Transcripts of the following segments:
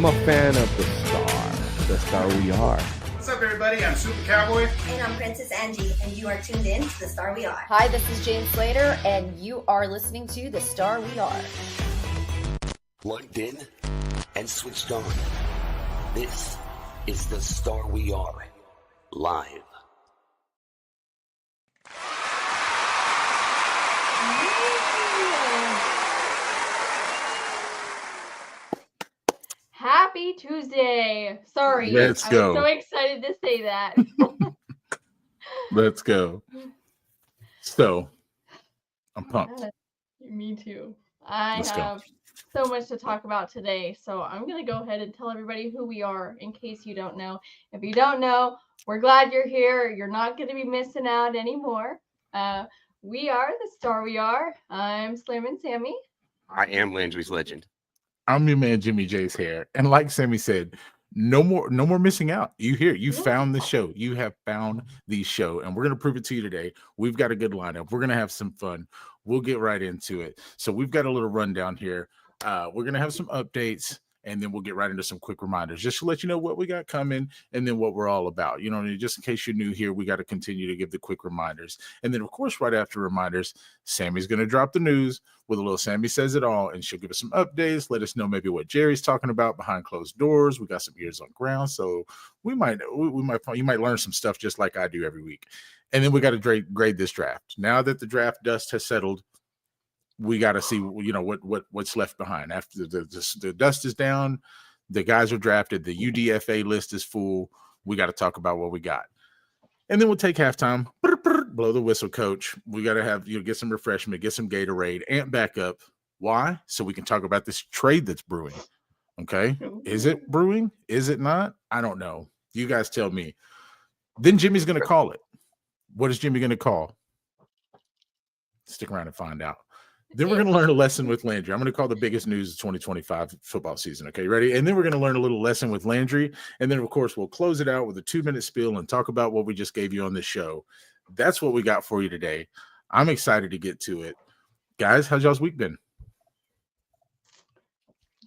a fan of the star we are. What's up, everybody? I'm Super Cowboy. And I'm Princess Angie, and you are tuned in to The Star We Are. Hi, this is Jane Slater, and you are listening to The Star We Are. Plugged in and switched on. This is The Star We Are, live. Happy Tuesday. Sorry. Let's go. I was so excited to say that. Let's go. So, I'm pumped. Me too. I Let's have so much to talk about today. So I'm going to go ahead and tell everybody who we are in case you don't know. If you don't know, we're glad you're here. You're not going to be missing out anymore. We are The Star We Are. I'm Slayman Sammy. I am Landry's Legend. I'm your man, Jimmy J's hair. And like Sammy said, no more missing out. You found the show. You have found the show. And we're going to prove it to you today. We've got a good lineup. We're going to have some fun. We'll get right into it. So we've got a little rundown here. We're going to have some updates, and then we'll get right into some quick reminders just to let you know what we got coming and then what we're all about. You know, just in case you're new here, we got to continue to give the quick reminders. And then, of course, right after reminders, Sammy's going to drop the news with a little Sammy Says It All, and she'll give us some updates, let us know maybe what Jerry's talking about behind closed doors. We got some ears on ground, so you might learn some stuff just like I do every week. And then we got to grade this draft. Now that the draft dust has settled, we got to see, what's left behind. After the dust is down, the guys are drafted, the UDFA list is full. We got to talk about what we got. And then we'll take halftime, blow the whistle, coach. We got to have, get some refreshment, get some Gatorade, amp back up. Why? So we can talk about this trade that's brewing. Okay. Is it brewing? Is it not? I don't know. You guys tell me. Then Jimmy's going to call it. What is Jimmy going to call? Stick around and find out. Then we're going to learn a lesson with Landry. I'm going to call the biggest news of 2025 football season. Okay, ready? And then we're going to learn a little lesson with Landry. And then, of course, we'll close it out with a 2-minute spiel and talk about what we just gave you on this show. That's what we got for you today. I'm excited to get to it. Guys, how's y'all's week been?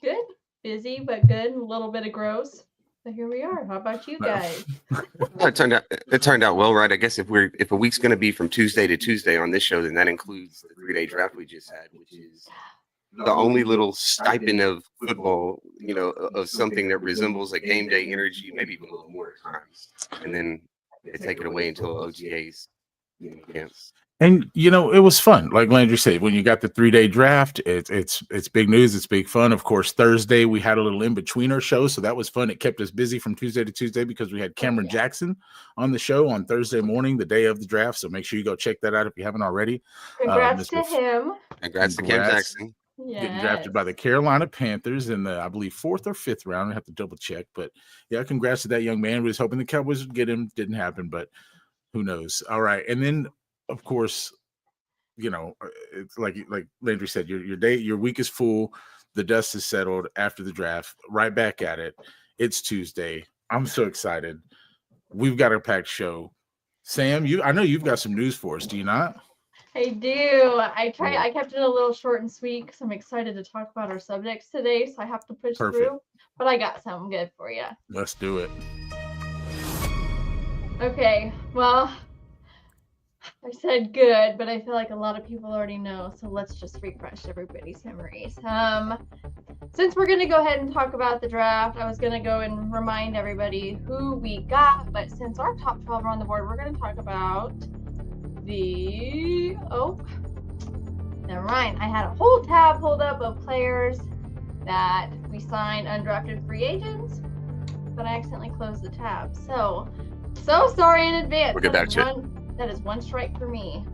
Good. Busy, but good. A little bit of gross. So here we are. How about you guys? It turned out well, right? I guess if a week's going to be from Tuesday to Tuesday on this show, then that includes the 3-day draft we just had, which is the only little stipend of football, of something that resembles a game day energy, maybe even a little more at times. And then they take it away until OTAs camps. And it was fun. Like Landry said, when you got the 3-day draft, it's big news. It's big fun. Of course, Thursday we had a little in-betweener show, so that was fun. It kept us busy from Tuesday to Tuesday because we had Cameron Jackson on the show on Thursday morning, the day of the draft. So make sure you go check that out if you haven't already. Congrats to him. Congrats to Cam Jackson. Yes. Getting drafted by the Carolina Panthers in the, I believe, 4th or 5th round. I have to double check, but yeah, congrats to that young man. We was hoping the Cowboys would get him. Didn't happen, but who knows? All right, and then. Of course, it's like Landry said, your week is full. The dust is settled after the draft. Right back at it. It's Tuesday. I'm so excited. We've got a packed show. Sam, I know you've got some news for us. Do you not? I do. I kept it a little short and sweet because I'm excited to talk about our subjects today. So I have to push through. But I got something good for you. Let's do it. Okay. Well. I said good, but I feel like a lot of people already know, so let's just refresh everybody's memories. Since we're going to go ahead and talk about the draft, I was going to go and remind everybody who we got, but since our top 12 are on the board, we're going to talk about never mind. I had a whole tab pulled up of players that we signed undrafted free agents, but I accidentally closed the tab. So sorry in advance. We'll get back to it. That is one strike for me.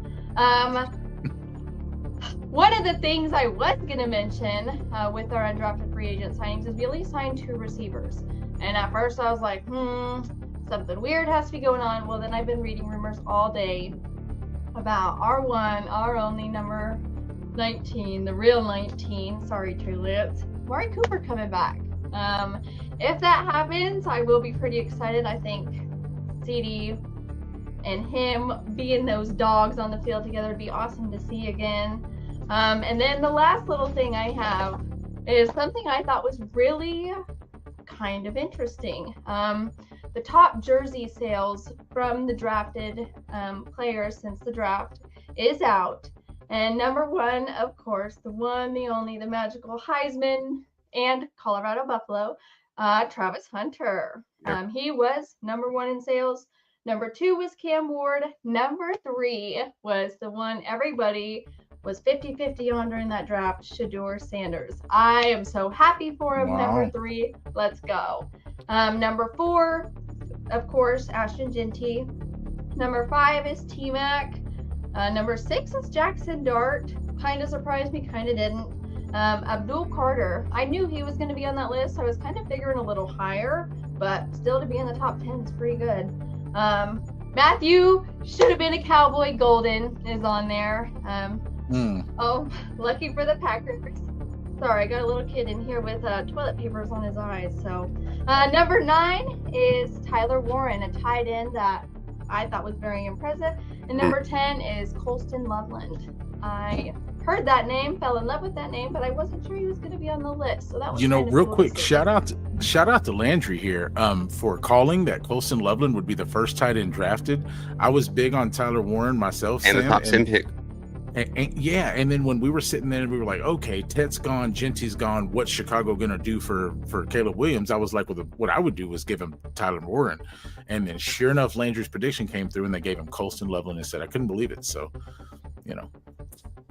One of the things I was going to mention with our undrafted free agent signings is we only signed 2 receivers. And at first I was like, something weird has to be going on. Well, then I've been reading rumors all day about our only number 19, the real 19. Sorry, Triplets. Mari Cooper coming back. If that happens, I will be pretty excited. I think CD and him being those dogs on the field together would be awesome to see again. And then the last little thing I have is something I thought was really kind of interesting. The top jersey sales from the drafted players since the draft is out. And number one, of course, the one, the only, the magical Heisman and Colorado Buffalo, Travis Hunter. Yep. He was number one in sales. Number two was Cam Ward. Number three was the one everybody was 50-50 on during that draft, Shedeur Sanders. I am so happy for him. Wow. Number three, let's go. Number four, of course, Ashton Genty. Number five is T-Mac. Number six is Jackson Dart. Kind of surprised me, kind of didn't. Abdul Carter. I knew he was going to be on that list. I was kind of figuring a little higher, but still to be in the top 10 is pretty good. Matthew should have been a Cowboy. Golden is on there. Oh, lucky for the Packers. Sorry, I got a little kid in here with toilet papers on his eyes. So, number 9 is Tyler Warren, a tight end that I thought was very impressive. And number 10 is Colston Loveland. I heard that name, fell in love with that name, but I wasn't sure he was going to be on the list. So that was real cool quick, shout out to Landry here for calling that Colston Loveland would be the first tight end drafted. I was big on Tyler Warren myself, and Sam, the top 10 pick. And then when we were sitting there and we were like, okay, Tet's gone, Genty's gone, what's Chicago gonna do for Caleb Williams? I was like, well, what I would do was give him Tyler Warren. And then sure enough, Landry's prediction came through and they gave him Colston Loveland instead. I couldn't believe it. So,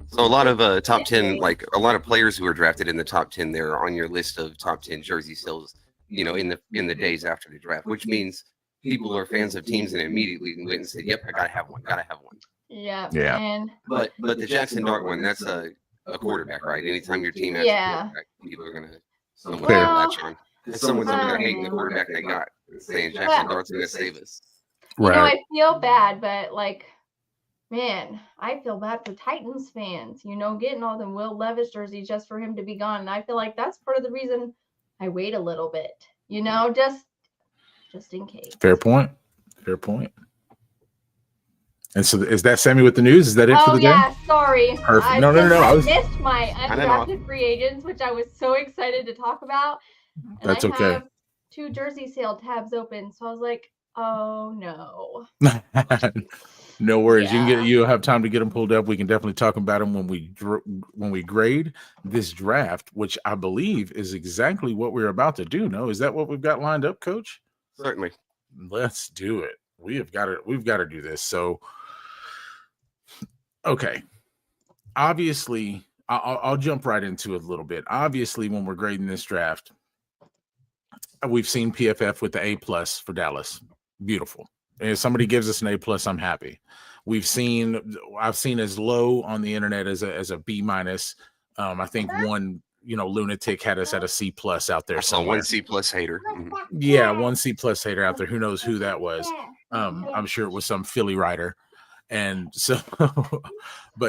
So a lot of top 10, like a lot of players who are drafted in the top 10 there are on your list of top 10 jersey sales, in the days after the draft, which means people are fans of teams and immediately went and said, yep, I gotta have one. Yeah. Yeah. But the Jackson Dart one, that's a quarterback, right? Anytime your team has a quarterback, people are gonna latch on. And someone's over there hating the quarterback they got, saying Jackson Dart's gonna save us. right. I feel bad, but man, I feel bad for Titans fans, getting all them Will Levis jerseys just for him to be gone. And I feel like that's part of the reason I wait a little bit, just in case. Fair point. And so is that Sammy with the news? Is that it for the day? Sorry. Perfect. No. I missed my undrafted free agents, which I was so excited to talk about. And That's okay. I have 2 jersey sale tabs open, so I was like, oh no. No worries. Yeah. You'll have time to get them pulled up. We can definitely talk about them when we grade this draft, which I believe is exactly what we're about to do. No, is that what we've got lined up, Coach? Certainly. Let's do it. We've got to do this. So, okay. Obviously, I'll jump right into it a little bit. Obviously, when we're grading this draft, we've seen PFF with the A+ for Dallas. Beautiful. And if somebody gives us an A+, I'm happy. I've seen as low on the internet as a B-. I think one lunatic had us at a C+ out there. So one C+ hater. Yeah, one C+ hater out there. Who knows who that was? I'm sure it was some Philly writer. And so,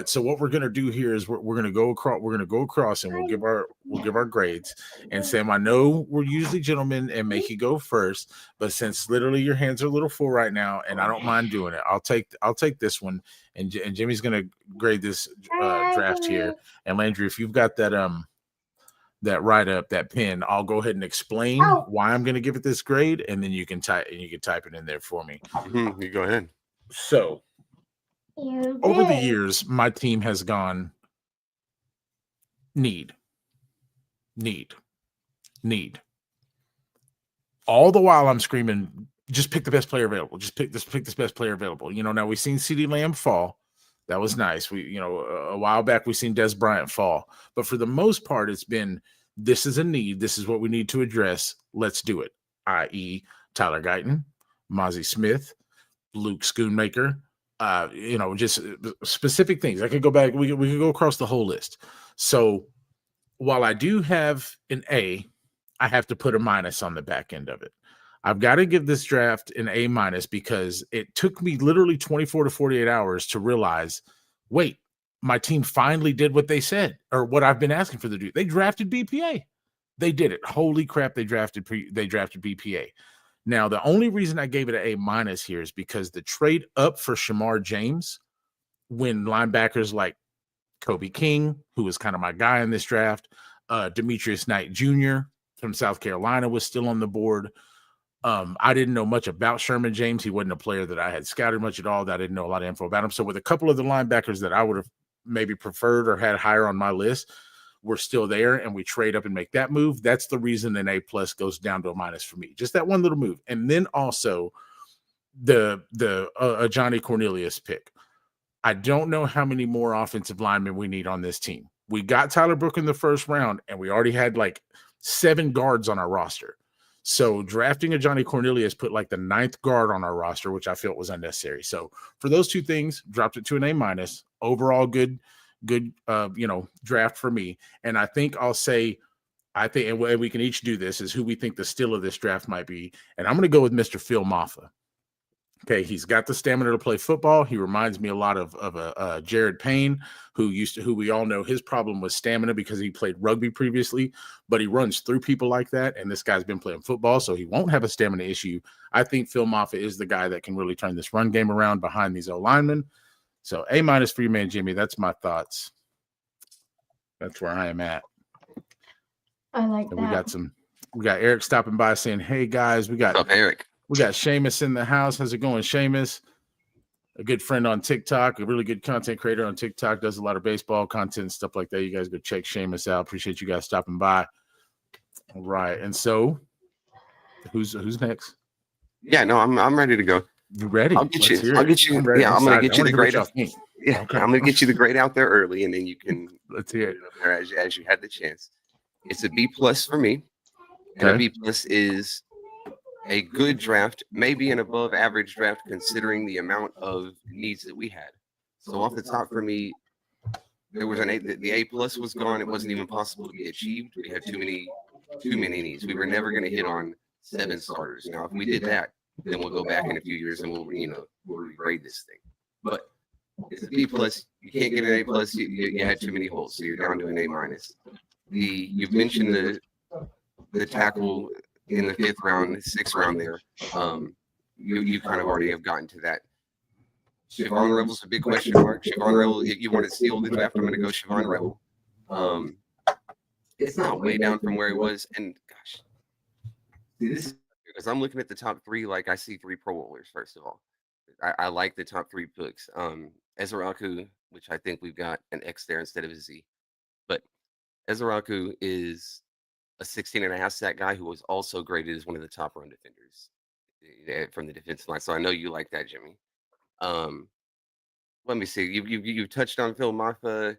so what we're gonna do here is we're gonna go across and we'll give our grades. And Sam, I know we're usually gentlemen and make you go first, but since literally your hands are a little full right now, and I don't mind doing it, I'll take this one. And Jimmy's gonna grade this draft here. And Landry, if you've got that write up, that pen, I'll go ahead and explain why I'm gonna give it this grade, and then you can type it in there for me. You go ahead. So. Over the years, my team has gone need. All the while I'm screaming, just pick the best player available. Just pick this best player available. Now we've seen CeeDee Lamb fall. That was nice. We, a while back we've seen Des Bryant fall. But for the most part, it's been, this is a need. This is what we need to address. Let's do it. I.e. Tyler Guyton, Mozzie Smith, Luke Schoonmaker, just specific things. I could go back. We could go across the whole list. So while I do have an A, I have to put a minus on the back end of it. I've got to give this draft an A- because it took me literally 24 to 48 hours to realize, wait, my team finally did what they said, or what I've been asking for them to do. They drafted BPA. They did it. Holy crap. They drafted BPA. Now, the only reason I gave it an A- here is because the trade up for Shamar James, when linebackers like Kobe King, who was kind of my guy in this draft, Demetrius Knight Jr., from South Carolina was still on the board. I didn't know much about Sherman James. He wasn't a player that I had scouted much at all. That I didn't know a lot of info about him. So with a couple of the linebackers that I would have maybe preferred or had higher on my list, we're still there, and we trade up and make that move. That's the reason an A+ goes down to a minus for me. Just that one little move. And then also the Johnny Cornelius pick. I don't know how many more offensive linemen we need on this team. We got Tyler Book in the first round, and we already had like 7 guards on our roster. So drafting a Johnny Cornelius put like the 9th guard on our roster, which I felt was unnecessary. So for those 2 things, dropped it to an A-. Overall good draft for me. And I think and we can each do this, is who we think the steal of this draft might be. And I'm going to go with Mr. Phil Maffa. Okay, he's got the stamina to play football. He reminds me a lot of Jared Payne, who we all know his problem was stamina because he played rugby previously, but he runs through people like that, and this guy's been playing football, so he won't have a stamina issue. I think Phil Maffa is the guy that can really turn this run game around behind these O-linemen. So A- for your man, Jimmy. That's my thoughts. That's where I am at. I like And that. we got Eric stopping by saying, hey, guys, we got What's up, Eric? We got Seamus in the house. How's it going, Seamus? A good friend on TikTok, a really good content creator on TikTok, does a lot of baseball content and stuff like that. You guys go check Seamus out. Appreciate you guys stopping by. All right. And so who's next? Yeah, no, I'm ready to go. You ready? I'll get you. I'm ready. Yeah, I'm gonna get you the grade. Yeah, okay. I'm gonna get you the grade out there early, and then you can let's hear it up there as you had the chance. It's a B+ for me, and a B+ is a good draft, maybe an above average draft considering the amount of needs that we had. So off the top for me, there was the A+ was gone. It wasn't even possible to be achieved. We had too many needs. We were never going to hit on 7 starters. Now, if we did that, then we'll go back in a few years and we'll regrade this thing. But it's a B+. You can't get an A+. You had too many holes, so you're down to an A-. You've mentioned the tackle in the 5th round, 6th round there. You kind of already have gotten to that. Siobhan Rebel's a big question mark. Siobhan Rebel, if you want to steal the draft, I'm going to go Siobhan Rebel. It's not way down from where it was. And gosh, see, this is because I'm looking at the top 3, like I see 3 Pro Bowlers, first of all. I like the top 3 picks. Ezeraku, which I think we've got an X there instead of a Z. But Ezeraku is a 16.5 sack guy who was also graded as one of the top run defenders from the defensive line. So I know you like that, Jimmy. Let me see. You touched on Phil Maffa.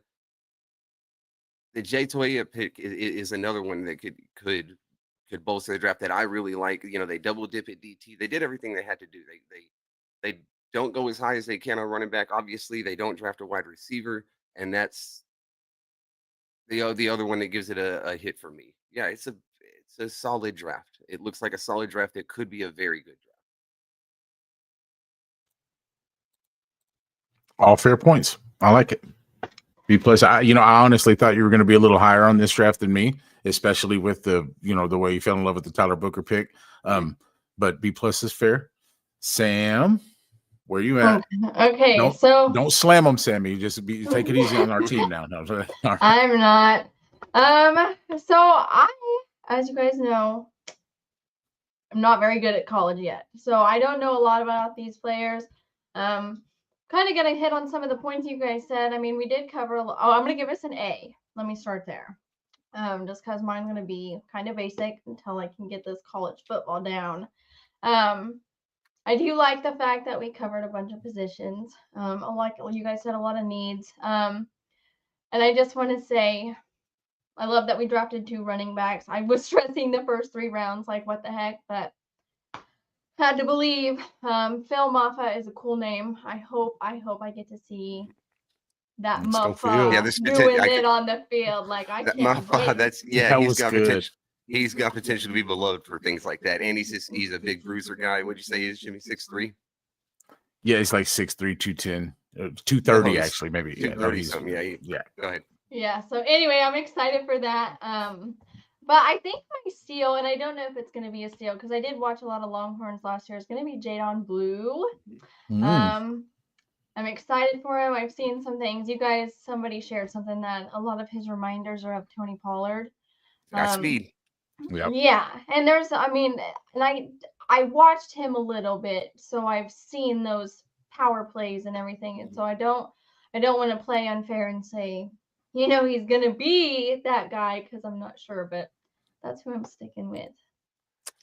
The Jay Toya pick is another one that could bolster the draft that I really like. They double dip at DT. They did everything they had to do. They don't go as high as they can on running back. Obviously, they don't draft a wide receiver, and that's the other one that gives it a hit for me. Yeah, it's a solid draft. It looks like a solid draft that could be a very good draft. All fair points. I like it. B+. I honestly thought you were going to be a little higher on this draft than me, especially with the way you fell in love with the Tyler Booker pick. But B+ is fair. Sam, where you at? Okay, don't slam them, Sammy. Just take it easy on our team now. No, right. I'm not. So I, as you guys know, I'm not very good at college yet. So I don't know a lot about these players. Kind of gonna hit on some of the points you guys said. I mean, we did cover I'm gonna give us an A. Let me start there. Just because mine's gonna be kind of basic until I can get this college football down. I do like the fact that we covered a bunch of positions. Like you guys said, a lot of needs. And I just want to say, I love that we drafted 2 running backs. I was stressing the first 3 rounds, like what the heck, but had to believe. Phil Maffa is a cool name. I hope I get to see that Maffa doing it on the field. Like I can't Maffa, that he's was got good. potential. He's got potential to be beloved for things like that. And he's a big bruiser guy. What'd you say he is, Jimmy? 6'3"? Yeah, he's like 6'3", 210, 230 actually, maybe. 230 something. Yeah. Go ahead. Yeah. So anyway, I'm excited for that. But I think my steal, and I don't know if it's going to be a steal because I did watch a lot of Longhorns last year. It's going to be Jadon Blue. I'm excited for him. I've seen some things. Somebody shared something that a lot of his reminders are of Tony Pollard. Got speed. Yep. Yeah, and I watched him a little bit, so I've seen those power plays and everything, and so I don't want to play unfair and say, he's gonna be that guy because I'm not sure, but that's who I'm sticking with.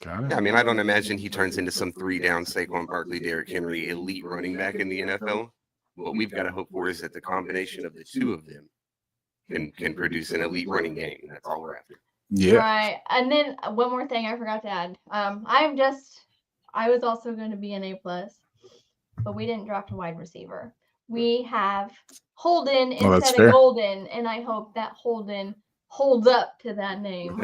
Got it. Yeah, I mean, I don't imagine he turns into some 3-down Saquon Barkley, Derrick Henry elite running back in the NFL. What we've got to hope for is that the combination of the two of them can produce an elite running game. That's all we're after. Yeah. Right. And then one more thing I forgot to add. I was also going to be an A+, but we didn't draft a wide receiver. We have Holden instead of Golden, and I hope that Holden holds up to that name.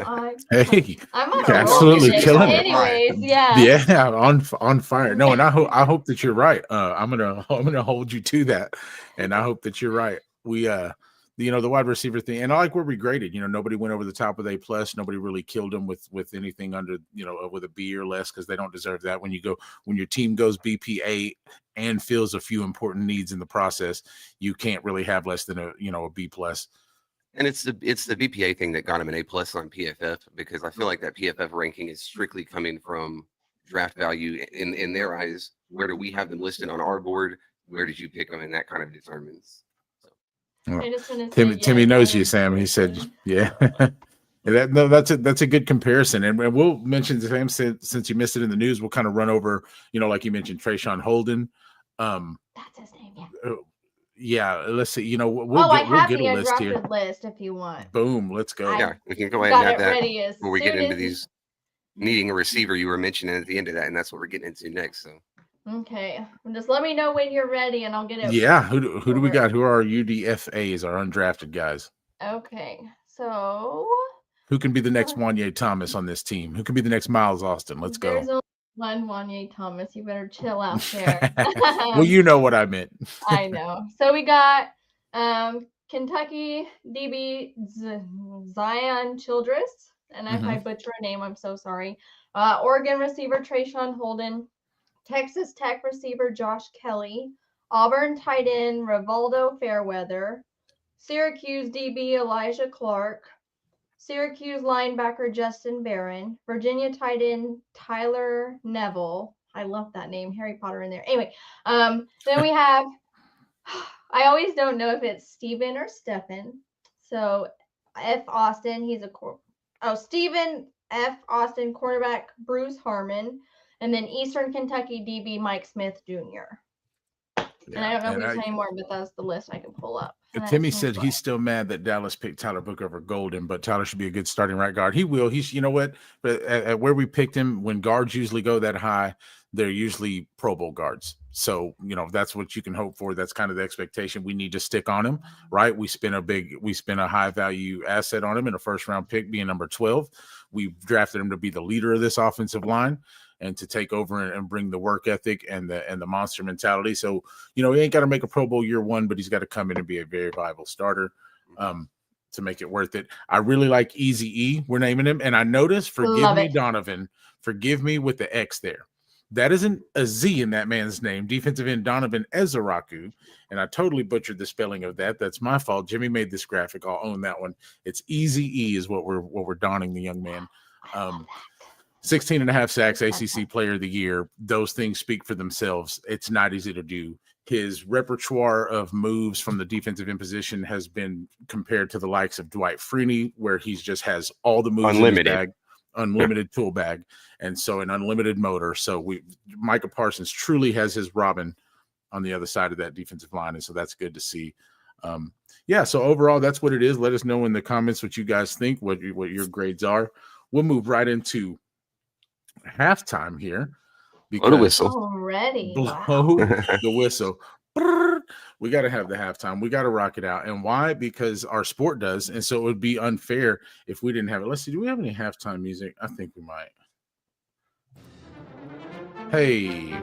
Hey, I'm on absolutely killing it. Anyways, yeah. Yeah, on fire. No, and I hope that you're right. I'm gonna hold you to that, and I hope that you're right. We the wide receiver thing, and I like where we graded. Nobody went over the top with A+. Nobody really killed them with anything under with a B or less, because they don't deserve that. When your team goes BPA and fills a few important needs in the process, you can't really have less than a B+. And it's the BPA thing that got him an A+ on PFF, because I feel like that PFF ranking is strictly coming from draft value in their eyes. Where do we have them listed on our board? Where did you pick them? And that kind of determines. Timmy knows you, Sam. He said, yeah. That's a good comparison, and we'll mention the same since you missed it in the news. We'll kind of run over, like you mentioned, Trayshawn Holden. That's his name, yeah. Yeah, let's see. We'll get a list here. List if you want. Boom, let's go. Yeah, we can go ahead and add that before we get into these needing a receiver you were mentioning at the end of that, and that's what we're getting into next. So. Okay, just let me know when you're ready, and I'll get it. Yeah, who do we got? Who are our UDFAs, our undrafted guys? Okay, so who can be the next Wanye Thomas on this team? Who can be the next Miles Austin? Let's go. There's only one Wanye Thomas. You better chill out there. Well, you know what I meant. I know. So we got Kentucky DB Zion Childress, and if I butcher a name, I'm so sorry. Oregon receiver Trayshawn Holden. Texas Tech receiver Josh Kelly, Auburn tight end Rivaldo Fairweather, Syracuse DB Elijah Clark, Syracuse linebacker Justin Barron, Virginia tight end Tyler Neville. I love that name, Harry Potter in there. Anyway, then we have, I always don't know if it's Steven or Stephen. So F. Austin, Steven F. Austin, cornerback Bruce Harmon. And then Eastern Kentucky DB Mike Smith Jr. Yeah, and I don't know if there's any more, but that's the list I can pull up. Timmy said he's still mad that Dallas picked Tyler Book over Golden, but Tyler should be a good starting right guard. He will. He's, what? But at where we picked him, when guards usually go that high, they're usually Pro Bowl guards. So, that's what you can hope for. That's kind of the expectation. We need to stick on him, right? We spent a high value asset on him in a first round pick, being number 12. We drafted him to be the leader of this offensive line and to take over and bring the work ethic and the monster mentality. So, he ain't got to make a Pro Bowl year one, but he's got to come in and be a very viable starter to make it worth it. I really like Easy E. We're naming him. And I noticed, forgive me with the X there. That isn't a Z in that man's name, defensive end Donovan Ezaraku. And I totally butchered the spelling of that. That's my fault. Jimmy made this graphic. I'll own that one. It's Easy E is what we're donning the young man. 16 and a half sacks, ACC player of the year. Those things speak for themselves. It's not easy to do. His repertoire of moves from the defensive end position has been compared to the likes of Dwight Freeney, where he just has all the moves in his bag, unlimited tool bag, and so an unlimited motor. So Micah Parsons truly has his Robin on the other side of that defensive line, and so that's good to see. So overall, that's what it is. Let us know in the comments what you guys think, what your grades are. We'll move right into halftime here. Blow the whistle. Already. Blow the whistle. We got to have the halftime. We got to rock it out. And why? Because our sport does. And so it would be unfair if we didn't have it. Let's see. Do we have any halftime music? I think we might. Hey,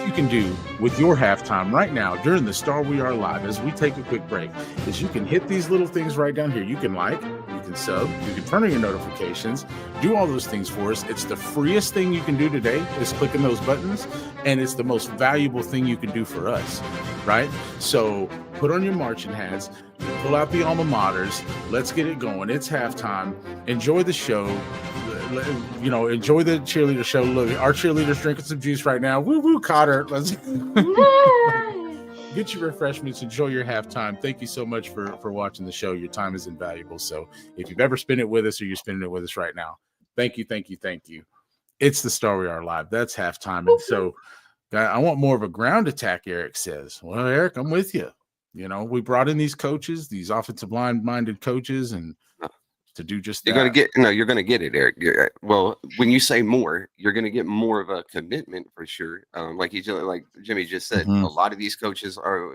you can do with your halftime right now during the Star We Are Live as we take a quick break is you can hit these little things right down here. You can like, you can sub, you can turn on your notifications, do all those things for us. It's the freest thing you can do today is clicking those buttons, and it's the most valuable thing you can do for us, right? So put on your marching hats, pull out the alma maters. Let's get it going. It's halftime. Enjoy the show. enjoy the cheerleader show. Look, our cheerleader's drinking some juice right now. Woo woo, Cotter. Let's get your refreshments. Enjoy your halftime. Thank you so much for watching the show. Your time is invaluable. So if you've ever spent it with us or you're spending it with us right now, thank you. It's the Star We Are Live. That's halftime. And so I want more of a ground attack, Eric says. Well, Eric, I'm with you. We brought in these coaches, these offensive line-minded coaches, and to do just that. You're going to get it, Eric. Well, when you say more, you're going to get more of a commitment for sure. Like Jimmy just said, a lot of these coaches are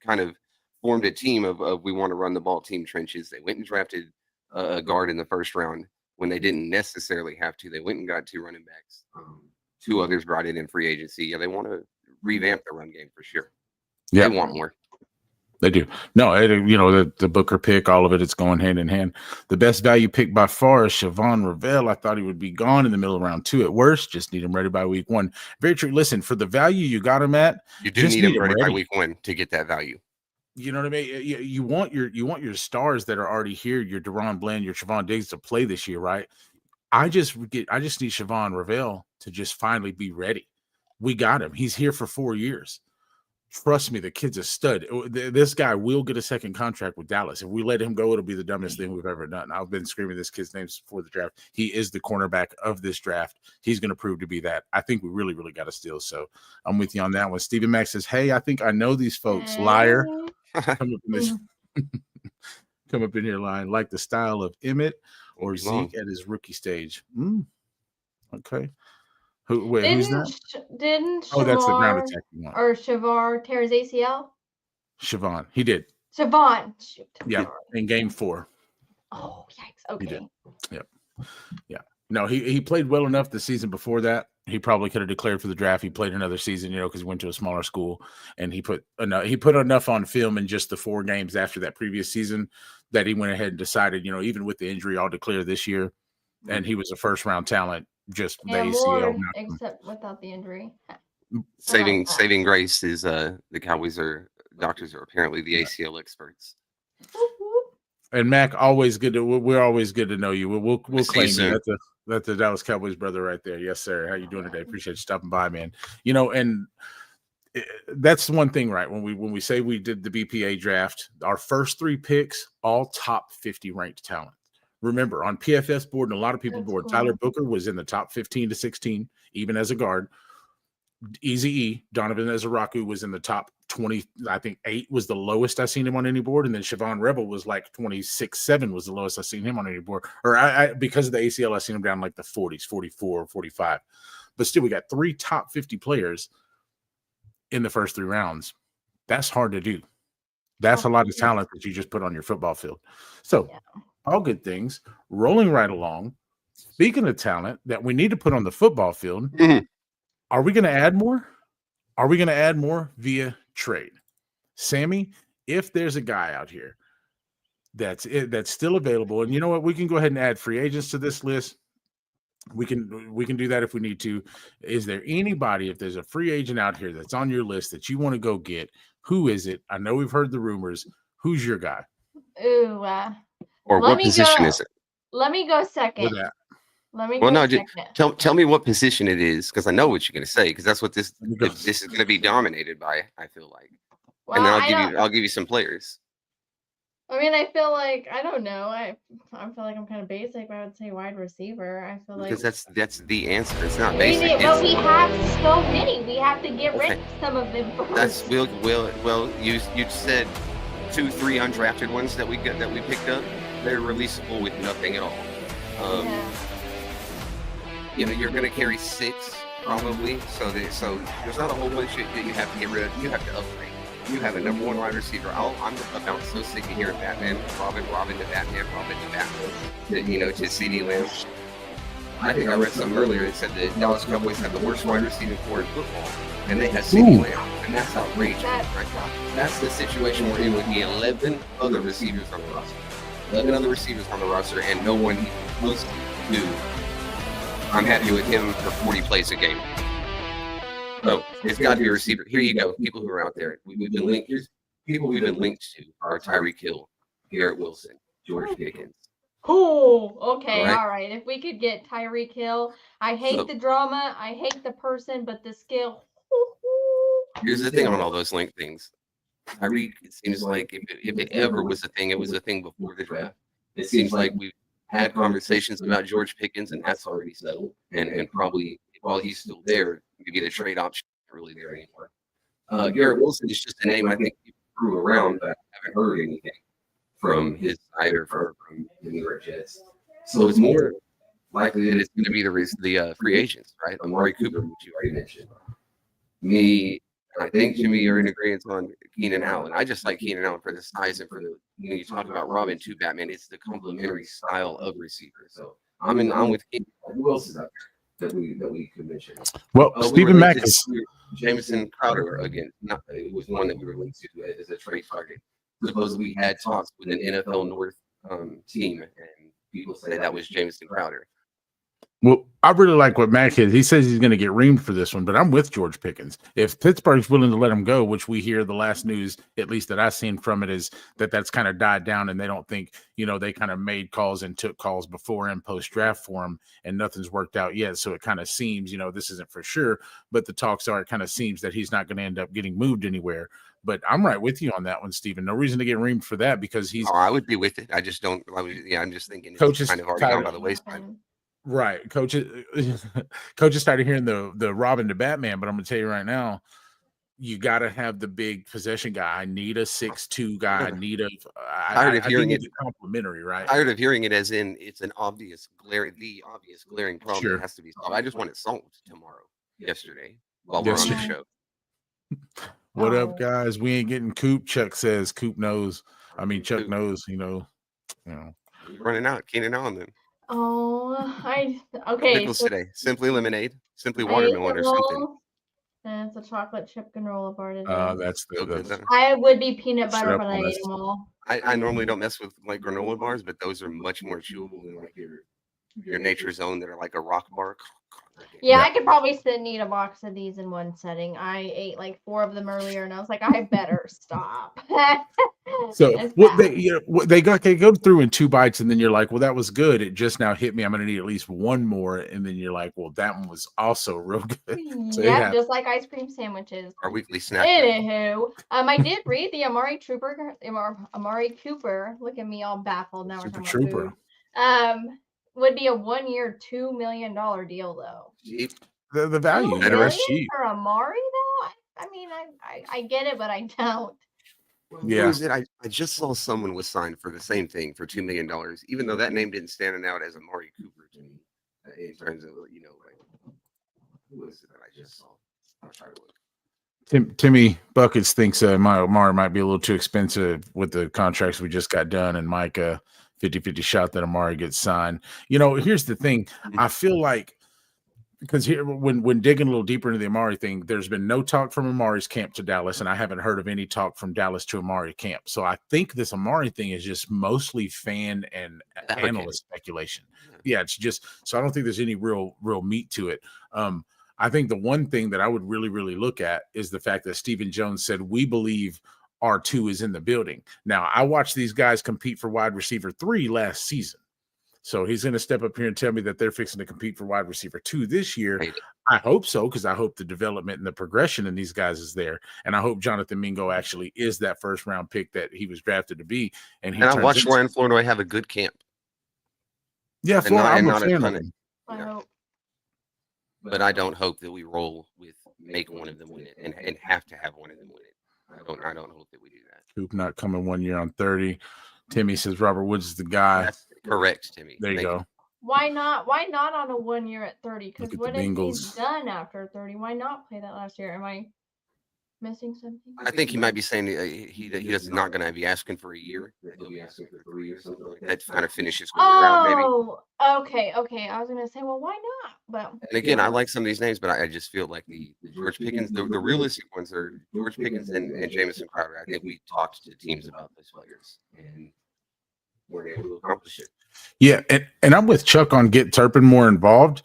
kind of formed a team of we want to run the ball team trenches. They went and drafted a guard in the first round when they didn't necessarily have to. They went and got 2 running backs. 2 others brought it in free agency. Yeah, they want to revamp the run game for sure. Yeah. They want more. They do. No, the Booker pick, all of it, it's going hand in hand. The best value pick by far is Siobhan Ravel. I thought he would be gone in the middle of round 2 at worst. Just need him ready by week 1. Very true. Listen, for the value you got him at, you do need him ready by week 1 to get that value. You know what I mean? You want your stars that are already here, your Deron Bland, your Trevon Diggs to play this year, right? I just need Siobhan Ravel to just finally be ready. We got him. He's here for 4 years. Trust me, the kid's a stud. This guy will get a second contract with Dallas. If we let him go, it'll be the dumbest thing we've ever done. I've been screaming this kid's name before the draft. He is the cornerback of this draft. He's going to prove to be that. I think we really, really got to steal. So I'm with you on that one. Stephen Max says, hey, I think I know these folks. Liar. Come up in here lying. Like the style of Emmett or Zeke at his rookie stage. Okay. Who's that? Didn't Shavar, that's the ground attack one. Or Shavar tear his ACL? Siobhan, he did. Siobhan. Yeah, in game 4. Oh, yikes. Okay. He did. Yep. Yeah. No, he played well enough the season before that. He probably could have declared for the draft. He played another season, because he went to a smaller school, and he put enough on film in just the 4 games after that previous season that he went ahead and decided, even with the injury, I'll declare this year. And he was a first-round talent. Just the ACL, except without the injury. Saving grace is the Cowboys doctors are apparently the ACL experts. And Mac, we're always good to know you. We'll claim you. That's the Dallas Cowboys brother right there. Yes, sir. How you doing today? Appreciate you stopping by, man. And that's one thing, right? When we say we did the BPA draft, our first 3 picks, all top 50 ranked talent. Remember, on PFS board and a lot of people board, cool. Tyler Booker was in the top 15 to 16, even as a guard. Eazy-E, Donovan Ezeraku was in the top 20. I think 8 was the lowest I seen him on any board. And then Siobhan Rebel was like 26-7 was the lowest I seen him on any board. Or because of the ACL, I seen him down like the 40s, 44, 45. But still, we got 3 top 50 players in the first 3 rounds. That's hard to do. That's a lot of talent that you just put on your football field. So, all good things. Rolling right along. Speaking of talent that we need to put on the football field, are we going to add more? Are we going to add more via trade? Sammy, if there's a guy out here that's still available, and you know what, we can go ahead and add free agents to this list. We can do that if we need to. Is there anybody, if there's a free agent out here that's on your list that you want to go get? Who is it? I know we've heard the rumors. Who's your guy? Ooh, or what position is it? Let me go second. Tell me what position it is, because I know what you're going to say, because that's what this is going to be dominated by. I feel like, well, and then I'll give you some players. I mean, I feel like I don't know. I feel like I'm kind of basic, but I would say wide receiver. I feel like because that's the answer. It's not basic. But we have so many. We have to get rid of some of them first. You said 2-3 undrafted ones that we picked up. They're releasable with nothing at all. You're going to carry 6 probably. So there's not a whole bunch that you have to get rid of. You have to upgrade. You have a number 1 wide receiver. I'm about so sick of hearing Batman, Robin to Batman, Robin to Batman. To CD Lamb. I think I read something earlier that said the Dallas Cowboys have the worst wide receiving core in football, and they have CD Lamb, and that's outrageous. Right? That's the situation we're in with the 11 other receivers on the roster. 11 other receivers on the roster, and no one even close to. I'm happy with him for 40 plays a game. So it's got to be a receiver. Here you go. People who are out there. We've been linked. Here's people we've been linked to are Tyreek Hill, Garrett Wilson, George Pickens, Cool. Okay. Right. All right. If we could get Tyreek Hill, I hate So- the drama. I hate the person, but the skill. Here's the thing on all those link things. Tyreek, it seems like if it ever was a thing, it was a thing before the draft. It seems like we've had conversations about George Pickens, and that's already settled. And probably while he's still there, maybe the trade option isn't really there anymore. Garrett Wilson is just a name I think people threw around, but I haven't heard anything from his side or from the New York Jets. So it's more likely that it's going to be the free agents, right? Amari Cooper, which you already mentioned. Me, and I think Jimmy, you're in agreement on Keenan Allen. I just like Keenan Allen for the size and for the when you talk about Robin to Batman, it's the complementary style of receiver. So I'm with Keenan. Who else is up there that we could mention? Well, Stephen Mack is Jameson Crowder again. It was one that we were linked to as a trade target. Supposedly we had talks with an NFL North team, and people say that was Jameson Crowder. Well, I really like what Mac is. He says he's going to get reamed for this one, but I'm with George Pickens. If Pittsburgh's willing to let him go, which we hear the last news, at least that I've seen from it, is that's kind of died down, and they don't think, they kind of made calls and took calls before and post draft for him, and nothing's worked out yet. So it kind of seems, this isn't for sure, but the talks are, it kind of seems that he's not going to end up getting moved anywhere. But I'm right with you on that one, Stephen. No reason to get reamed for that because he's. Oh, I would be with it. I just don't. I'm just thinking it's coaches kind of already gone by the wayside. Right. Coaches started hearing the Robin to Batman, but I'm going to tell you right now, you got to have the big possession guy. I need a 6'2" guy. I need a. Tired of hearing it complimentary, right? Tired of hearing it as in it's the obvious glaring problem Sure. that has to be solved. I just want it solved yesterday, while we're on the show. What up, guys? We ain't getting Coop. Chuck says Coop knows. I mean, Chuck knows. Running out. Keenan Allen then. Oh, okay. Pickles today. Simply lemonade, simply watermelon or something. And it's a chocolate chip granola bar today. That's I would be peanut butter, Syrup but I on ate this. them all. I normally don't mess with like granola bars, but those are much more chewable than like your Nature's Own that are like a rock bar. Yeah, I could probably sit and eat a box of these in one setting. I ate like 4 of them earlier, and I was like, I better stop. So what they go through in 2 bites, and then you're like, well, that was good. It just now hit me. I'm going to need at least one more, and then you're like, well, that one was also real good. So yeah, just like ice cream sandwiches. Our weekly snack. Anywho, I did read the Amari Cooper. Look at me, all baffled now. Super we're Trooper. about food. Would be a 1-year, $2 million deal though. The value $2 cheap. For Amari though, I mean, I get it, but I don't. Yeah. I just saw someone was signed for the same thing for $2 million, even though that name didn't stand out as Amari Cooper to me in terms of who is it that I just saw? I'll try to look. Timmy Buckets thinks Amari might be a little too expensive with the contracts we just got done, and Mike 50-50 shot that Amari gets signed. Here's the thing. I feel like because here when digging a little deeper into the Amari thing, there's been no talk from Amari's camp to Dallas, and I haven't heard of any talk from Dallas to Amari camp. So I think this Amari thing is just mostly fan and analyst speculation. Yeah, it's just so I don't think there's any real meat to it. I think the one thing that I would really, really look at is the fact that Stephen Jones said, we believe R2 is in the building. Now, I watched these guys compete for wide receiver 3 last season. So he's going to step up here and tell me that they're fixing to compete for wide receiver 2 this year. I hope so, because I hope the development and the progression in these guys is there. And I hope Jonathan Mingo actually is that first-round pick that he was drafted to be. And I watched Ryan Flournoy have a good camp. Yeah, I'm not a ton of it. I hope. But I don't hope that we roll with make one of them win it and have to have one of them win it. I don't hope that we do that. Coop not coming 1 year on 30. Timmy says Robert Woods is the guy. That's correct, Timmy. There you go. Why not? Why not on a 1 year at 30? Because what if he's Bengals. done after 30? Why not play that last year? Am I missing something? I think he might be saying he is not going to be asking for a year. He'll be asking for 3 or something like that. That kind of finishes where we're at, maybe. Oh, okay. I was going to say, well, why not? But and again, I like some of these names, but I just feel like the George Pickens, the realistic ones are George Pickens and Jamison Crowder. I think we talked to teams about those players and weren't able to accomplish it. Yeah, and I'm with Chuck on get Turpin more involved.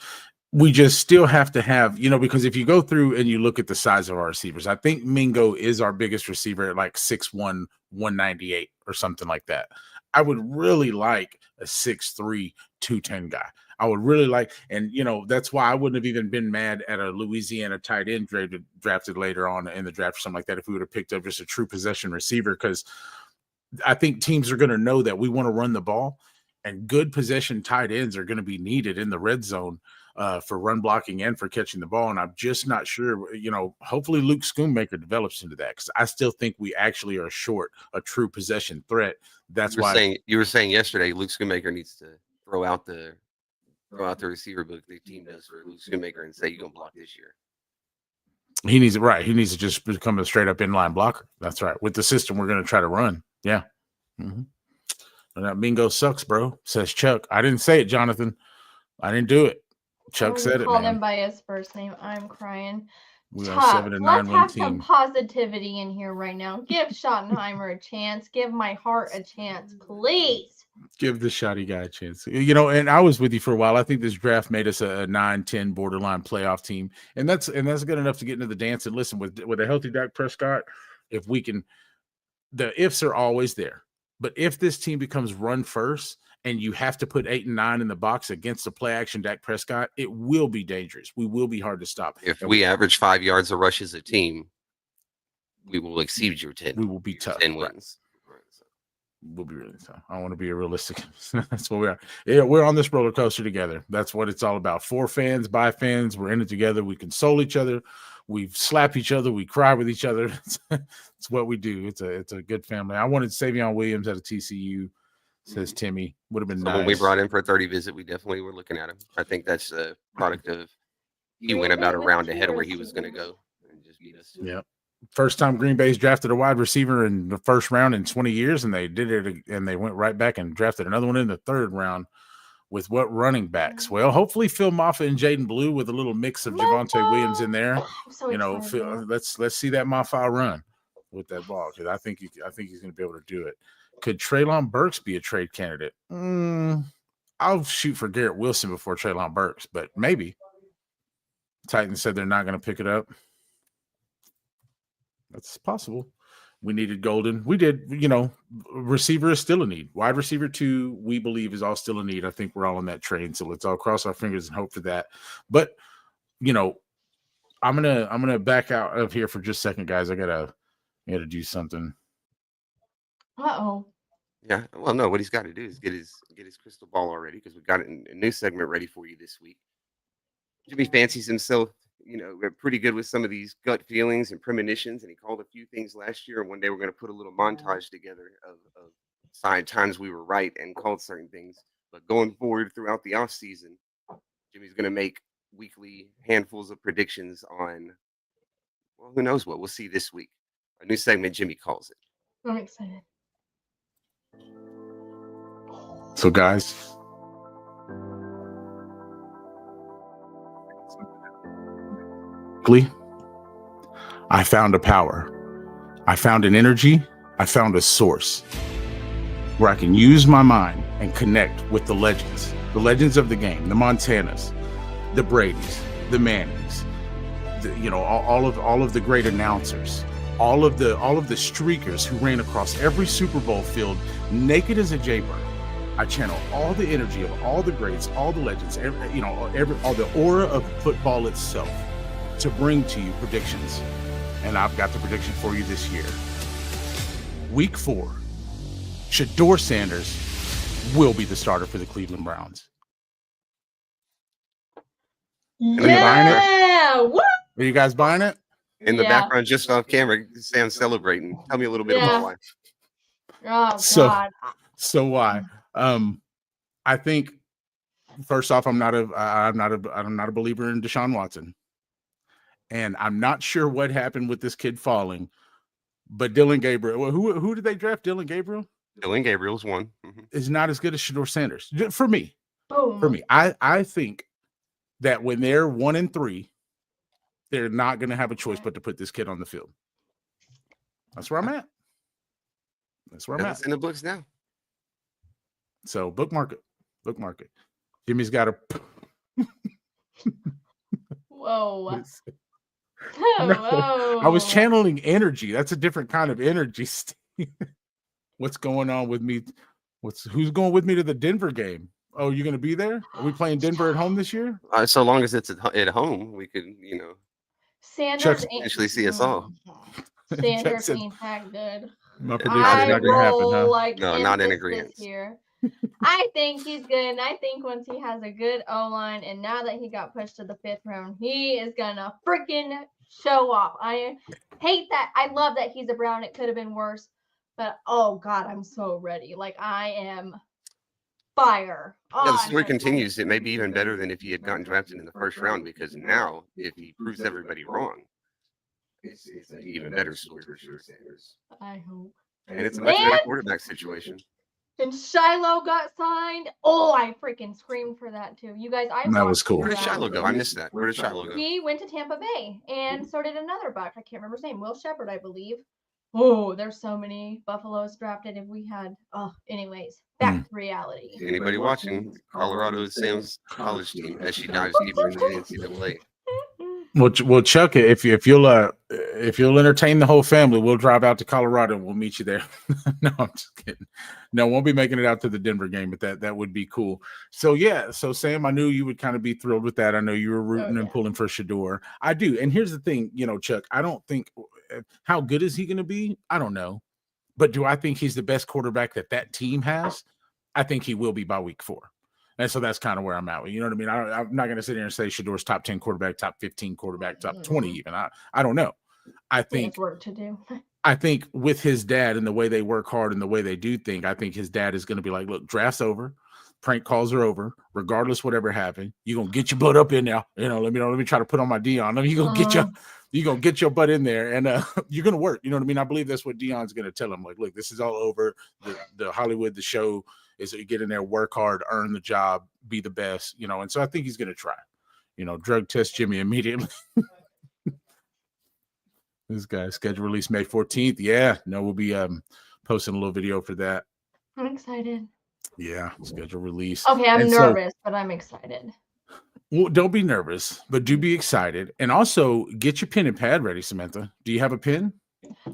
We just still have to have, because if you go through and you look at the size of our receivers, I think Mingo is our biggest receiver at like 6'1", 198 or something like that. I would really like a 6'3", 210 guy. I would really like, and that's why I wouldn't have even been mad at a Louisiana tight end drafted later on in the draft or something like that if we would have picked up just a true possession receiver, because I think teams are going to know that we want to run the ball, and good possession tight ends are going to be needed in the red zone for run blocking and for catching the ball. And I'm just not sure, hopefully Luke Schoonmaker develops into that, because I still think we actually are short a true possession threat. That's why you were saying yesterday Luke Schoonmaker needs to throw out the receiver book the team does for Luke Schoonmaker and say you're going to block this year. he needs it, right? He needs to just become a straight up inline blocker. That's right. With the system we're going to try to run. Yeah. Mm-hmm. And that bingo sucks, bro, says Chuck. I didn't say it, Jonathan. I didn't do it. Chuck said it, Called man. him by his first name. I'm crying. We are 7-9 let's win have team. some positivity in here right now. Give Schottenheimer a chance. Give my heart a chance, please. Give the shoddy guy a chance. And I was with you for a while. I think this draft made us a 9-10 borderline playoff team. And that's good enough to get into the dance. And listen, with a healthy Dak Prescott, if we can, the ifs are always there. But if this team becomes run first and you have to put 8 and 9 in the box against the play action Dak Prescott, it will be dangerous. We will be hard to stop. If we average 5 yards a rush as a team, we will exceed your 10. We will be tough. 10 wins. We'll be really tough. I want to be realistic. That's what we are. Yeah, we're on this roller coaster together. That's what it's all about. For fans, by fans, we're in it together. We console each other. We slap each other. We cry with each other. It's what we do. It's a good family. I wanted Savion Williams at a TCU, says Timmy. Would have been nice. When we brought him for a 30 visit, we definitely were looking at him. I think that's a product of he went about a round ahead of where he was going to go and just beat us. Yep. First time Green Bay's drafted a wide receiver in the first round in 20 years, and they did it, and they went right back and drafted another one in the third round. With what running backs? Well, hopefully Phil Maffa and Jaden Blue with a little mix of Javonte Williams in there. Let's see that Maffa run with that ball, because I think he's going to be able to do it. Could Treylon Burks be a trade candidate? I'll shoot for Garrett Wilson before Treylon Burks, but maybe. Titans said they're not going to pick it up. That's possible. We needed Golden. We did, receiver is still a need. Wide receiver 2, we believe, is all still a need. I think we're all on that train. So let's all cross our fingers and hope for that. But, I'm gonna back out of here for just a second, guys. I gotta do something. Uh-oh. Yeah. Well, no, what he's got to do is get his crystal ball already, because we've got a new segment ready for you this week. Jimmy fancies himself pretty good with some of these gut feelings and premonitions, and he called a few things last year. And one day we're going to put a little montage together of times we were right and called certain things. But going forward throughout the off season, Jimmy's going to make weekly handfuls of predictions on, well, who knows what. We'll see this week. A new segment, Jimmy calls it. I'm excited. So, guys, I found a power. I found an energy. I found a source where I can use my mind and connect with the legends of the game, the Montanas, the Bradys, the Mannings, all of the great announcers, all of the streakers who ran across every Super Bowl field naked as a jaybird. I channel all the energy of all the greats, all the legends, all the aura of football itself to bring to you predictions. And I've got the prediction for you this year. Week 4, Shedeur Sanders will be the starter for the Cleveland Browns. Yeah! Woo! Are you guys buying it? In the background, just off camera, Sam's celebrating. Tell me a little bit about why. Oh, God. So why? I think first off, I'm not a believer in Deshaun Watson. And I'm not sure what happened with this kid falling, but Dylan Gabriel, who did they draft? Dylan Gabriel? Dylan Gabriel's one. Mm-hmm. Is not as good as Shedeur Sanders. For me. Boom. For me. I think that when they're 1-3, they're not going to have a choice but to put this kid on the field. That's where I'm at. That's where I'm at. It's in the books now. So bookmark it. Jimmy's got a. Whoa. No, Whoa. I was channeling energy. That's a different kind of energy. What's going on with me? Who's going with me to the Denver game? Oh, you're going to be there? Are we playing Denver at home this year? So long as it's at home, we could, Sanders potentially see us all. Sanders said- ain't that good. My prediction Not is I not going to happen, roll huh? like No, not in emphasis agreement. here. I think he's good, and I think once he has a good O line, and now that he got pushed to the 5th round, he is gonna freaking show off. I hate that. I love that he's a Brown. It could have been worse, but oh god, I'm so ready. Like I am fire. Yeah, the I'm story so continues. It may be even better than if he had gotten drafted in the first round, because now, if he proves everybody wrong, it's an even better story for sure, Sanders. I hope. And it's a much better quarterback situation. And Shiloh got signed. Oh, I freaking screamed for that too. You guys, I That was watched cool. Where did that. Shiloh go? I missed that. Where did Shiloh go? He went to Tampa Bay, and so did another Buck. I can't remember his name. Will Shepard, I believe. Oh, there's so many Buffaloes drafted. If we had, anyways, back to reality. Anybody watching? Colorado is Sam's college team as she dives deeper into the NCAA. Well, Chuck, if you'll entertain the whole family, we'll drive out to Colorado and we'll meet you there. No, I'm just kidding. No, won't be making it out to the Denver game, but that would be cool. So yeah, so Sam, I knew you would kind of be thrilled with that. I know you were rooting and pulling for Shador. I do, and here's the thing, Chuck. I don't think how good is he going to be? I don't know, but do I think he's the best quarterback that team has? I think he will be by week 4. And so that's kind of where I'm at. You know what I mean? I'm not going to sit here and say Shador's top 10 quarterback, top 15 quarterback, top 20 even. I don't know. I think work to do. I think with his dad and the way they work hard and the way they do things, I think his dad is going to be like, look, draft's over. Prank calls are over. Regardless, whatever happened, you're going to get your butt up in there. Let me try to put on my Dion. You're going to get your butt in there and you're going to work. You know what I mean? I believe that's what Dion's going to tell him. Like, look, this is all over. The Hollywood, the show is to get in there, work hard, earn the job, be the best, and so I think he's going to try, drug test Jimmy immediately. This guy schedule release May 14th. Yeah, no, we'll be posting a little video for that. I'm excited. Yeah, schedule release. Okay, I'm nervous, but I'm excited. Well, don't be nervous, but do be excited. And also get your pen and pad ready, Samantha. Do you have a pen?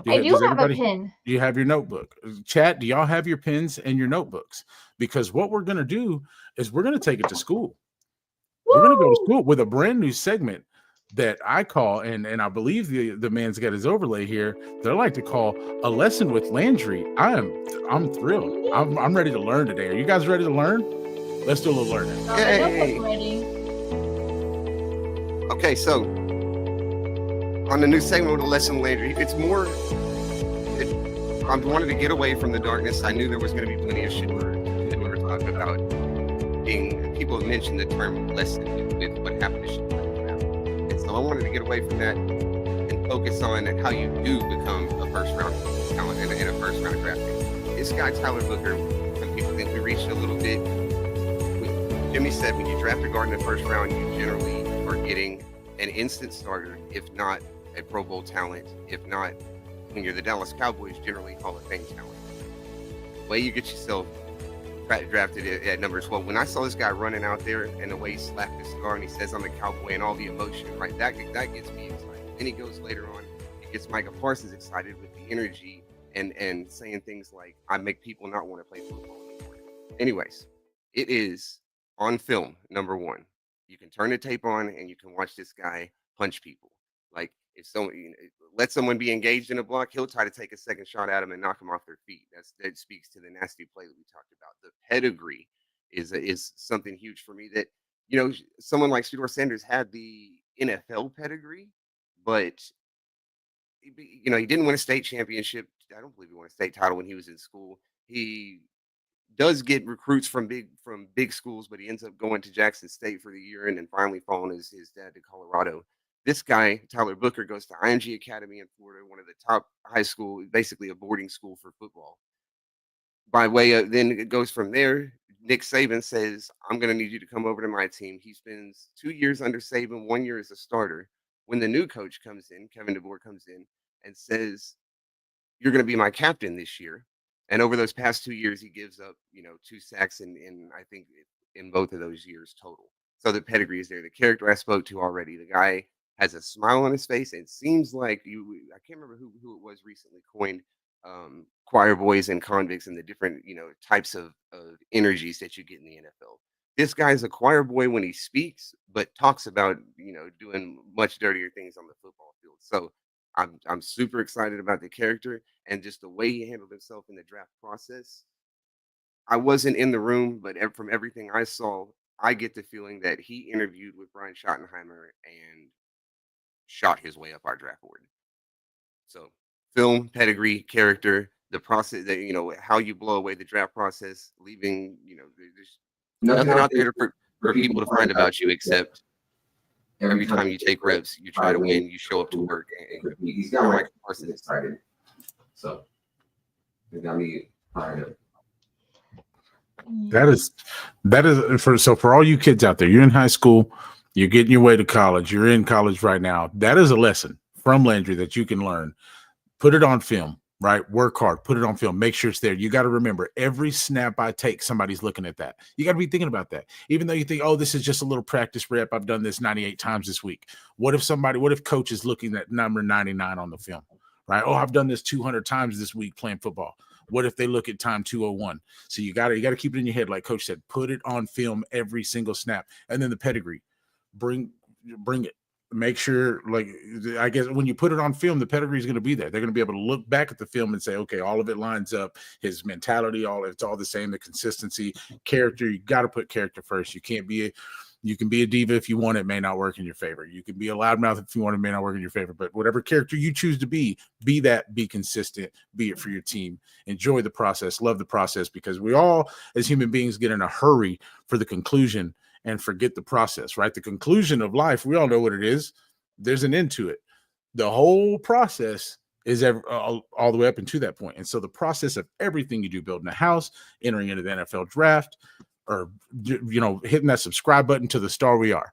I do have a pen. Do you have your notebook? Chat, do y'all have your pens and your notebooks? Because what we're going to do is we're going to take it to school. We're going to go to school with a brand new segment that I call, and I believe the man's got his overlay here, that I like to call A Lesson with Landry. I'm thrilled. I'm ready to learn today. Are you guys ready to learn? Let's do a little learning. Hey. Okay, so on the new segment with A Lesson with Landry, it's more. I wanted to get away from the darkness. I knew there was going to be plenty of shit that we were talking about. People have mentioned the term lesson with what happened to shit. And so I wanted to get away from that and focus on how you do become a first round talent and a first round draft pick. This guy, Tyler Booker, some people think we reached a little bit. Jimmy said when you draft a guard in the first round, you generally are getting an instant starter, if not a Pro Bowl talent, if not, when you're the Dallas Cowboys, generally Hall of Fame talent. The way you get yourself drafted at number 12. When I saw this guy running out there and the way he slapped his cigar and he says I'm the Cowboy and all the emotion, right? That gets me excited. Then he goes later on, he gets Micah Parsons excited with the energy and saying things like, I make people not want to play football anymore. Anyways, it is on film, number 1. You can turn the tape on and you can watch this guy punch people. Like if someone let someone be engaged in a block, he'll try to take a second shot at them and knock them off their feet. That speaks to the nasty play that we talked about. The pedigree is something huge for me. That someone like Shador Sanders had the NFL pedigree, but he didn't win a state championship. I don't believe he won a state title when he was in school. He does get recruits from big schools, but he ends up going to Jackson State for the year and then finally following his dad to Colorado. This guy, Tyler Booker, goes to IMG Academy in Florida, one of the top high school, basically a boarding school for football. By way of, then it goes from there. Nick Saban says, I'm going to need you to come over to my team. He spends 2 years under Saban, 1 year as a starter. When the new coach comes in, Kevin DeBoer comes in and says, you're going to be my captain this year. And over those past 2 years, he gives up, 2 sacks in I think in both of those years total. So the pedigree is there. The character I spoke to already, the guy has a smile on his face. It seems like I can't remember who it was recently coined choir boys and convicts and the different, types of energies that you get in the NFL. This guy's a choir boy when he speaks, but talks about, doing much dirtier things on the football field. So I'm super excited about the character and just the way he handled himself in the draft process. I wasn't in the room, but from everything I saw, I get the feeling that he interviewed with Brian Schottenheimer and shot his way up our draft board. So film, pedigree, character, the process that, how you blow away the draft process, leaving, there's nothing out there for people to find about you except every time you take reps, you try to win, you show up to work and compete. He's got Michael Parsons excited. So it got me fired up. That is for all you kids out there, you're in high school, you're getting your way to college, you're in college right now. That is a lesson from Landry that you can learn. Put it on film, right? Work hard, put it on film, make sure it's there. You got to remember every snap I take, somebody's looking at that. You got to be thinking about that. Even though you think, oh, this is just a little practice rep, I've done this 98 times this week. What if coach is looking at number 99 on the film, right? Oh, I've done this 200 times this week playing football. What if they look at time 201? So you got to keep it in your head, like Coach said. Put it on film every single snap, and then the pedigree. Bring it. Make sure, like I guess when you put it on film, the pedigree is going to be there. They're going to be able to look back at the film and say, okay, all of it lines up. His mentality, it's all the same. The consistency, character. You got to put character first. You can be a diva if you want. It may not work in your favor. You can be a loudmouth if you want. It may not work in your favor. But whatever character you choose to be that. Be consistent. Be it for your team. Enjoy the process. Love the process, because we all, as human beings, get in a hurry for the conclusion and forget the process. Right? The conclusion of life, we all know what it is. There's an end to it. The whole process is all the way up into that point. And so the process of everything you do, building a house, entering into the NFL draft, or hitting that subscribe button to the Star We Are.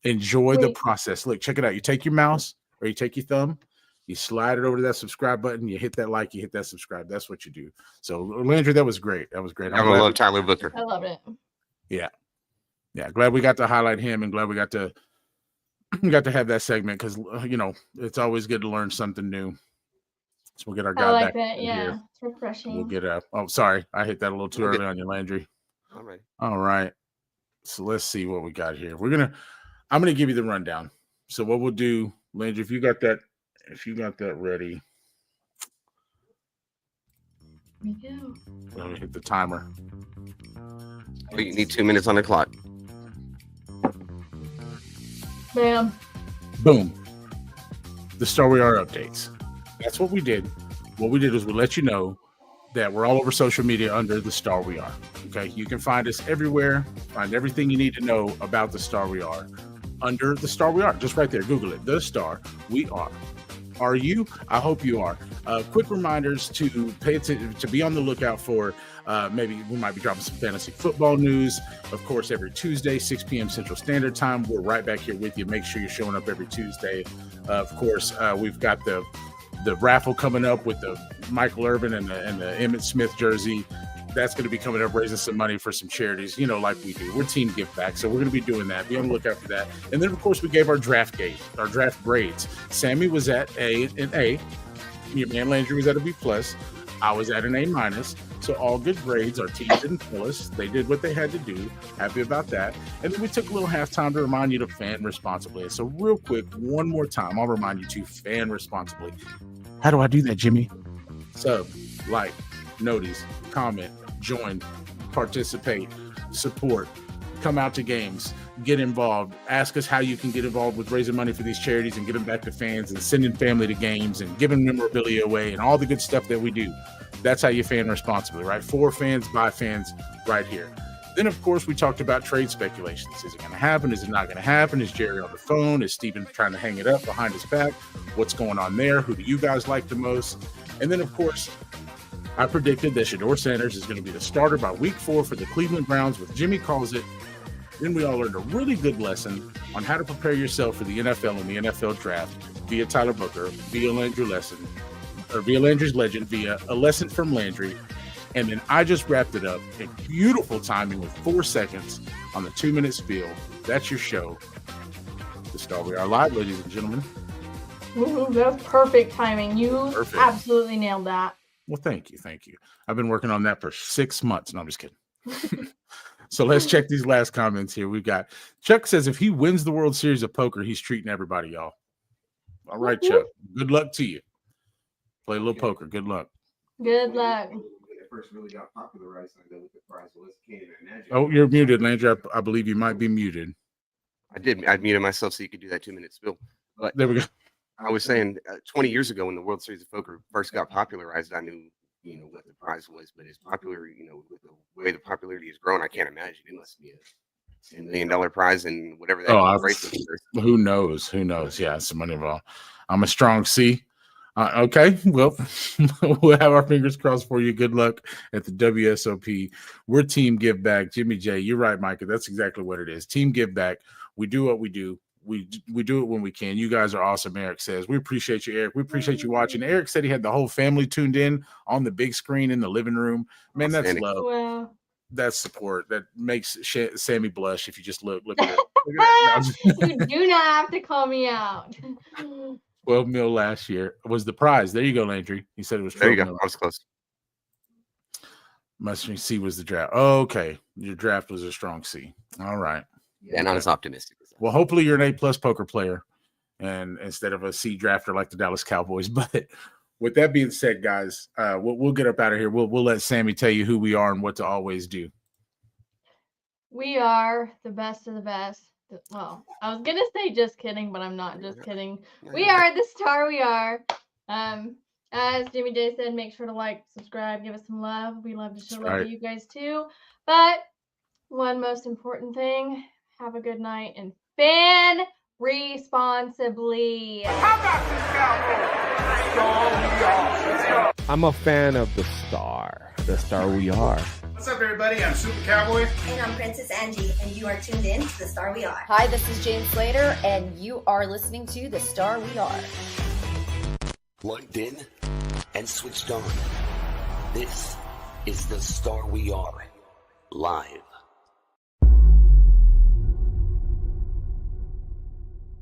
Enjoy the process. Look, check it out. You take your mouse or you take your thumb, you slide it over to that subscribe button, you hit that like, you hit that subscribe. That's what you do. So Landry, that was great. I love Tyler Booker. I love it. Yeah. Glad we got to highlight him, and glad we got to have that segment, because it's always good to learn something new. So we'll get our guy back. Yeah, here. it's refreshing. We'll get sorry, I hit that a little too early on you, Landry. All right. So let's see what we got here. I'm gonna give you the rundown. So what we'll do, Landry, if you got that ready. We do. Let me hit the timer. Well, you need 2 minutes on the clock. Bam. Boom. The Star We Are updates. That's what we did. What we did is we let you know that we're all over social media under the Star We Are. Okay, you can find us everywhere. Find everything you need to know about the Star We Are under the Star We Are. Just right there, Google it. The Star We Are. Are you? I hope you are. Quick reminders to pay attention, to be on the lookout for. Maybe we might be dropping some fantasy football news. Of course, every Tuesday, 6 p.m. Central Standard Time. We're right back here with you. Make sure you're showing up every Tuesday. Of course, we've got the raffle coming up with the Michael Irvin and the Emmitt Smith jersey. That's going to be coming up, raising some money for some charities, like we do. We're Team Give Back, so we're going to be doing that. Be on the lookout for that. And then, of course, we gave our draft grades. Sammy was at an A. Your man Landry was at a B+. I was at an A-. So all good grades. Our team didn't kill us. They did what they had to do. Happy about that. And then we took a little halftime to remind you to fan responsibly. So real quick, one more time, I'll remind you to fan responsibly. How do I do that, Jimmy? Sub, like, notice, comment, join, participate, support, come out to games, get involved, ask us how you can get involved with raising money for these charities and giving back to fans and sending family to games and giving memorabilia away and all the good stuff that we do. That's how you fan responsibly, right? For fans, by fans, right here. Then, of course, we talked about trade speculations. Is it going to happen? Is it not going to happen? Is Jerry on the phone? Is Steven trying to hang it up behind his back? What's going on there? Who do you guys like the most? And then, of course, I predicted that Shedeur Sanders is going to be the starter by week 4 for the Cleveland Browns with Jimmy Calls It. Then we all learned a really good lesson on how to prepare yourself for the NFL and the NFL draft via Tyler Booker, via Landry's legend, via a lesson from Landry. And then I just wrapped it up in beautiful timing with 4 seconds on the 2-minute spiel. That's your show. The Star We Are Live, ladies and gentlemen. Ooh, that's perfect timing. You absolutely nailed that. Well, thank you. I've been working on that for 6 months. No, I'm just kidding. So let's check these last comments here. We've got Chuck says if he wins the World Series of Poker, he's treating everybody, y'all. All right, Chuck. Good luck to you. Play a little poker. Good luck. Good luck. First really got popularized, I know what the prize was. Can't even imagine. Oh, you're muted, Landry. I believe you might be muted. I muted myself so you could do that 2-minute spill. But There we go. I was saying 20 years ago when the World Series of Poker first got popularized, I knew, what the prize was. But as popular, with the way the popularity has grown, I can't imagine it must be a $10 million prize and whatever that price is. Who knows? Yeah, it's some money involved. I'm a strong C. Okay, well, we'll have our fingers crossed for you. Good luck at the WSOP. We're Team Give Back. Jimmy J, you're right, Micah. That's exactly what it is. Team Give Back. We do what we do. We do it when we can. You guys are awesome, Eric says. We appreciate you, Eric. We appreciate you watching. Eric said he had the whole family tuned in on the big screen in the living room. Man, that's love. Wow. That's support. That makes Sammy blush if you just look at it. You do not have to call me out. 12 mil last year was the prize. There you go, Landry. He said it was 12 There you go. mil. I was close. Mustang C was the draft. Okay. Your draft was a strong C. All right. Yeah, not as optimistic as that. Well, hopefully you're an A+ poker player and instead of a C drafter like the Dallas Cowboys. But with that being said, guys, we'll get up out of here. We'll let Sammy tell you who we are and what to always do. We are the best of the best. Well, I was gonna say just kidding, but I'm not just kidding. We are the star we are. As Jimmy J said, make sure to like, subscribe, give us some love. We love to show love to you guys too. But one most important thing, have a good night and fan responsibly. I'm a fan of the star we are. What's up, everybody? I'm Super Cowboy. And I'm Princess Angie, and you are tuned in to the Star We Are. Hi, this is James Slater, and you are listening to The Star We Are. Plugged in and switched on. This is the Star We Are live.